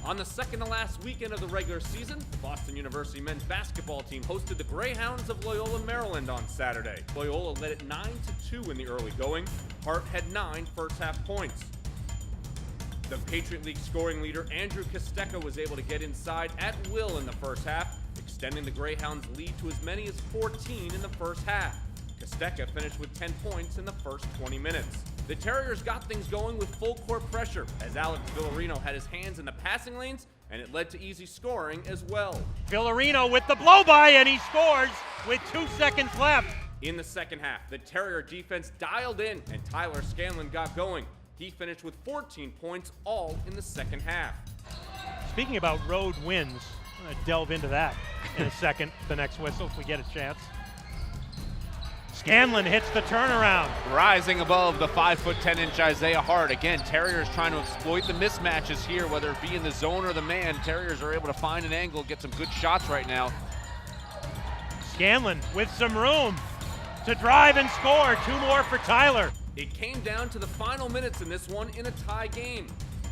On the second to last weekend of the regular season, the Boston University men's basketball team hosted the Greyhounds of Loyola, Maryland on Saturday. Loyola led it 9-2 in the early going. Hart had 9 first-half points. The Patriot League scoring leader Andrew Kostecka was able to get inside at will in the first half, extending the Greyhounds' lead to as many as 14 in the first half. Kostecka finished with 10 points in the first 20 minutes. The Terriers got things going with full court pressure as Alex Villarino had his hands in the passing lanes, and it led to easy scoring as well. Villarino with the blow-by, and he scores with 2 seconds left. In the second half, the Terrier defense dialed in, and Tyler Scanlon got going. He finished with 14 points, all in the second half. Speaking about road wins, I'm going to delve into that in a second, the next whistle, if we get a chance. Scanlon hits the turnaround. Rising above the 5'10" Isaiah Hart. Again, Terriers trying to exploit the mismatches here, whether it be in the zone or the man. Terriers are able to find an angle, get some good shots right now. Scanlon with some room to drive and score. 2 more for Tyler. It came down to the final minutes in this one in a tie game.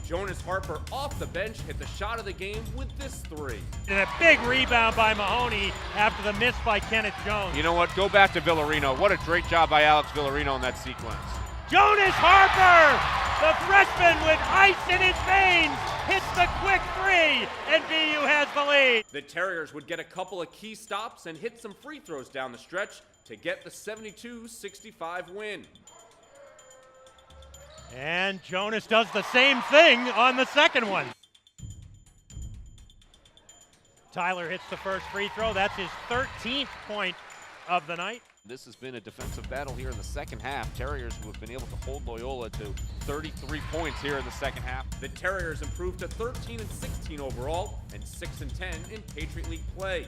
Jonas Harper off the bench hit the shot of the game with this 3. And a big rebound by Mahoney after the miss by Kenneth Jones. You know what? Go back to Villarino. What a great job by Alex Villarino in that sequence. Jonas Harper, the freshman with ice in his veins, hits the quick 3, and BU has the lead. The Terriers would get a couple of key stops and hit some free throws down the stretch to get the 72-65 win. And Jonas does the same thing on the second one. Tyler hits the first free throw. That's his 13th point of the night. This has been a defensive battle here in the second half. Terriers who have been able to hold Loyola to 33 points here in the second half. The Terriers improved to 13-16 overall and 6-10 in Patriot League play.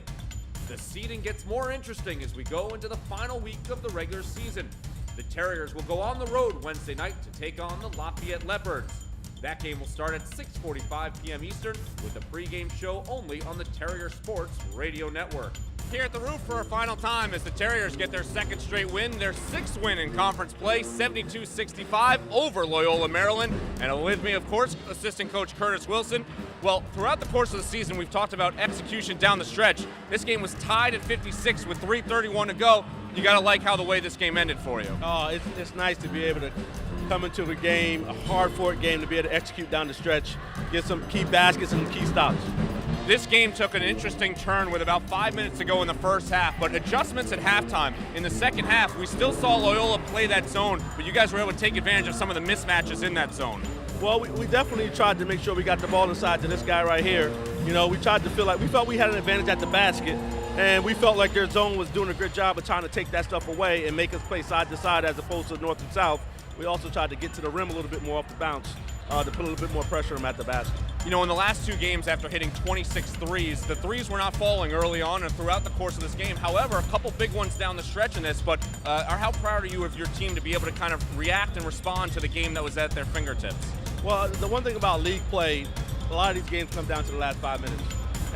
The seeding gets more interesting as we go into the final week of the regular season. The Terriers will go on the road Wednesday night to take on the Lafayette Leopards. That game will start at 6:45 p.m. Eastern with a pregame show only on the Terrier Sports Radio Network. Here at the roof for a final time as the Terriers get their second straight win, their 6th win in conference play, 72-65 over Loyola, Maryland. And with me, of course, assistant coach Curtis Wilson. Well, throughout the course of the season, we've talked about execution down the stretch. This game was tied at 56 with 3:31 to go. You got to like how the way this game ended for you. Oh, it's nice to be able to come into the game, a hard-fought game, to be able to execute down the stretch, get some key baskets and key stops. This game took an interesting turn with about 5 minutes to go in the first half, but adjustments at halftime. In the second half, we still saw Loyola play that zone, but you guys were able to take advantage of some of the mismatches in that zone. Well, we definitely tried to make sure we got the ball inside to this guy right here. You know, we tried to feel like we felt we had an advantage at the basket, and we felt like their zone was doing a good job of trying to take that stuff away and make us play side to side as opposed to north and south. We also tried to get to the rim a little bit more off the bounce to put a little bit more pressure on him at the basket. You know, in the last 2 games after hitting 26 threes, the threes were not falling early on and throughout the course of this game. However, a couple big ones down the stretch in this, but how proud are you of your team to be able to kind of react and respond to the game that was at their fingertips? Well, the one thing about league play, a lot of these games come down to the last 5 minutes.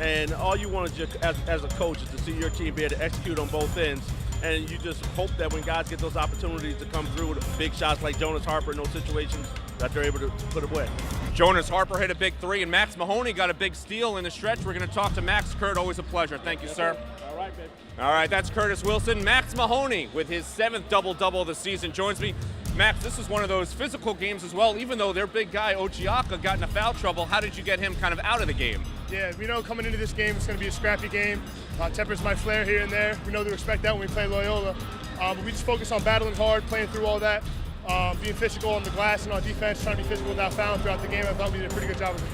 And all you want to as a coach is to see your team be able to execute on both ends. And you just hope that when guys get those opportunities to come through with big shots like Jonas Harper in those situations, that they're able to put away. Jonas Harper hit a big 3, and Max Mahoney got a big steal in the stretch. We're going to talk to Max. Kurt, always a pleasure. Thank you, sir. All right, baby. All right, that's Curtis Wilson. Max Mahoney with his 7th double-double of the season joins me. Max, this is one of those physical games as well. Even though their big guy, Ochiaka, got into foul trouble, how did you get him kind of out of the game? Yeah, we know coming into this game it's going to be a scrappy game. Tempers my flair here and there. We know to expect that when we play Loyola. But we just focus on battling hard, playing through all that, being physical on the glass and on defense, trying to be physical without fouling throughout the game. I thought we did a pretty good job of it.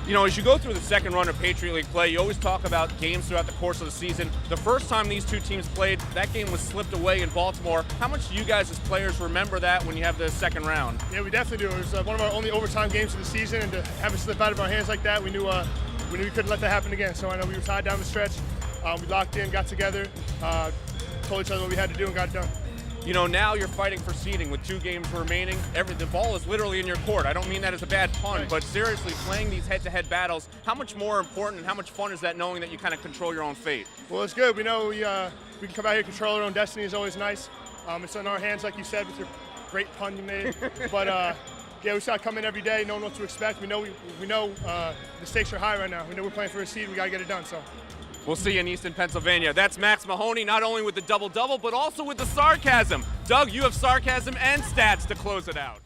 You know, as you go through the second run of Patriot League play, you always talk about games throughout the course of the season. The first time these 2 teams played, that game was slipped away in Baltimore. How much do you guys as players remember that when you have the second round? Yeah, we definitely do. It was one of our only overtime games of the season, and to have it slip out of our hands like that, we knew we couldn't let that happen again. So I know we were tied down the stretch. We locked in, got together, told each other what we had to do, and got it done. You know, now you're fighting for seeding with 2 games remaining. The ball is literally in your court. I don't mean that as a bad pun, but seriously, playing these head-to-head battles, how much more important and how much fun is that knowing that you kind of control your own fate? Well, it's good. We know we can come out here and control our own destiny is always nice. It's in our hands, like you said, with your great pun you made. But yeah, we just gotta come in every day, knowing what to expect. We know the stakes are high right now. We know we're playing for a seed. We gotta get it done. So. We'll see you in Easton, Pennsylvania. That's Max Mahoney, not only with the double-double, but also with the sarcasm. Doug, you have sarcasm and stats to close it out.